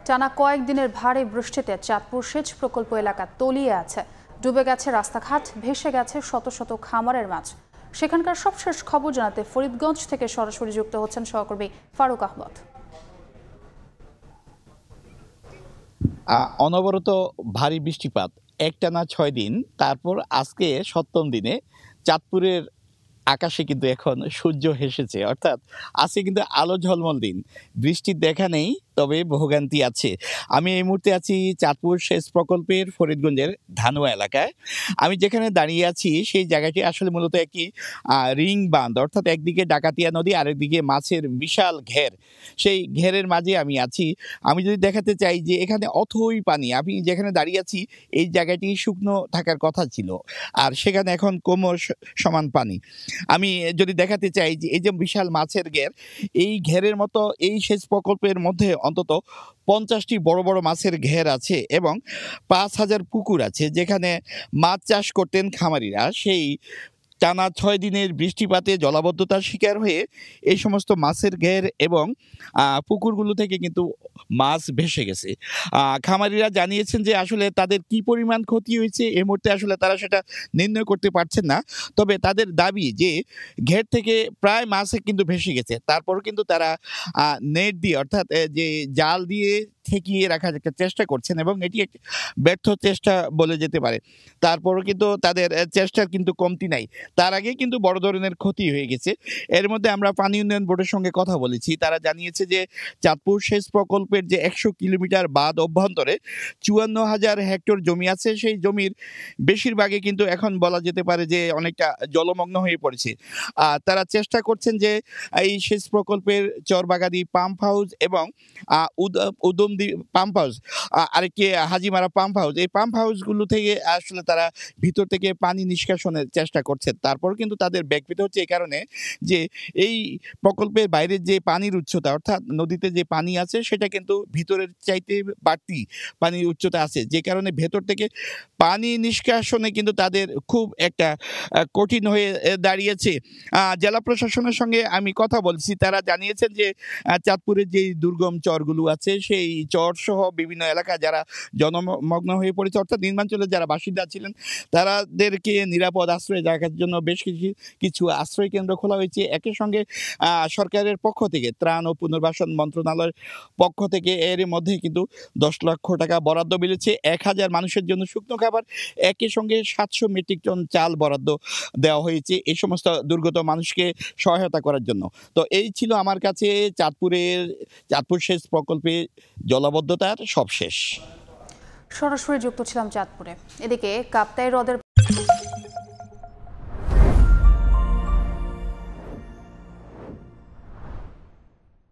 টানা কয়েকদিনের ভারী বৃষ্টিতে চাঁদপুর সেচ প্রকল্প এলাকা তলিয়ে আছে। ডুবে গেছে রাস্তাঘাট, ভেসে গেছে শত শত খামারের মাছ। সেখানকার সবশেষ খবর জানাতে ফরিদগঞ্জ থেকে সরাসরি যুক্ত হচ্ছেন সহকর্মী ফারুক আহমদ। অনবরত ভারী বৃষ্টিপাত একটানা 6 দিন, তারপর আজকে 7ম দিনে চাঁদপুরের আকাশে কিন্তু এখন সূর্য হেসেছে, অর্থাৎ আজকে কিন্তু আলো ঝলমল দিন। বৃষ্টির দেখা নেই, তবে ভোগান্তি আছে। আমি এই মুহূর্তে আছি চাঁদপুর সেচ প্রকল্পের ফরিদগঞ্জের ধানুয়া এলাকায়। আমি যেখানে দাঁড়িয়ে আছি সেই জায়গাটি আসলে মূলত একটি রিং বাঁধ, অর্থাৎ একদিকে ডাকাতিয়া নদী, আরেকদিকে মাছের বিশাল ঘের। সেই ঘেরের মাঝে আমি আছি। আমি যদি দেখাতে চাই যে এখানে অথই পানি, আমি যেখানে দাঁড়িয়ে আছি এই জায়গাটি শুকনো থাকার কথা ছিল, আর সেখানে এখন কোমর সমান পানি। আমি যদি দেখাতে চাই যে এই যে বিশাল মাছের ঘের, এই ঘেরের মতো এই সেচ প্রকল্পের মধ্যে অন্তত 50টি বড় বড় মাছের ঘের আছে এবং 5,000 পুকুর আছে, যেখানে মাছ চাষ করতেন খামারিরা। সেই টানা 6 দিনের বৃষ্টিপাতে জলাবদ্ধতার শিকার হয়ে এই সমস্ত মাছের ঘের এবং পুকুরগুলো থেকে কিন্তু মাছ ভেসে গেছে। খামারিরা জানিয়েছেন যে আসলে তাদের কি পরিমাণ ক্ষতি হয়েছে এই মুহূর্তে আসলে তারা সেটা নির্ণয় করতে পারছেন না। তবে তাদের দাবি যে ঘের থেকে প্রায় মাছ কিন্তু ভেসে গেছে, তারপরও কিন্তু তারা নেট দিয়ে, অর্থাৎ যে জাল দিয়ে ঠেকিয়ে রাখার একটা চেষ্টা করছেন এবং এটি একটি ব্যর্থ চেষ্টা বলে যেতে পারে। তারপরও কিন্তু তাদের চেষ্টার কিন্তু কমতি নাই। তার আগে কিন্তু বড় ধরনের ক্ষতি হয়ে গেছে। এর মধ্যে আমরা পানি উন্নয়ন বোর্ডের সঙ্গে কথা বলেছি। তারা জানিয়েছে যে চাঁদপুর সেচ প্রকল্পের যে 100 কিলোমিটার বাঁধ অভ্যন্তরে 54,000 হেক্টর জমি আছে, সেই জমির বেশিরভাগই কিন্তু এখন বলা যেতে পারে যে অনেকটা জলমগ্ন হয়ে পড়েছে। তারা চেষ্টা করছেন যে এই সেচ প্রকল্পের চরবাগাদি পাম্প হাউস এবং উদমদি পাম্প হাউস, আরেকটি হাজিমারা পাম্প হাউস, এই পাম্প হাউসগুলো থেকে আসলে তারা ভিতর থেকে পানি নিষ্কাশনের চেষ্টা করছে। তারপর কিন্তু তাদের ব্যাকপিট হচ্ছে এই কারণে যে এই প্রকল্পের বাইরের যে পানির উচ্চতা, অর্থাৎ নদীতে যে পানি আছে সেটা কিন্তু ভিতরের চাইতে বাড়তি পানির উচ্চতা আছে, যে কারণে ভেতর থেকে পানি নিষ্কাশনে কিন্তু তাদের খুব একটা কঠিন হয়ে দাঁড়িয়েছে। জেলা প্রশাসনের সঙ্গে আমি কথা বলছি, তারা জানিয়েছেন যে চাঁদপুরের যে দুর্গম চরগুলো আছে সেই চর সহ বিভিন্ন এলাকা যারা জনমগ্ন হয়ে পড়েছে, অর্থাৎ নির্মাঞ্চলের যারা বাসিন্দা ছিলেন তাদেরকে নিরাপদ আশ্রয় জায়গার জন্য বেশ কিছু আশ্রয় কেন্দ্র খোলা হয়েছে। একই সঙ্গে সরকারের পক্ষ থেকে ত্রাণ ও পুনর্বাসন মন্ত্রণালয়ের পক্ষ থেকে এর মধ্যে কিন্তু 10 লক্ষ টাকা বরাদ্দ মিলেছে। 1,000 মানুষের জন্য শুকনো খাবার, একই সঙ্গে 700 মেট্রিক টন চাল বরাদ্দ দেওয়া হয়েছে এই সমস্ত দুর্গত মানুষকে সহায়তা করার জন্য। তো এই ছিল আমার কাছে চাঁদপুর সেচ প্রকল্পে জলাবদ্ধতার সবশেষ। সরাসরি যুক্ত ছিলাম চাঁদপুরে। এদিকে কাপ্তাই হ্রদের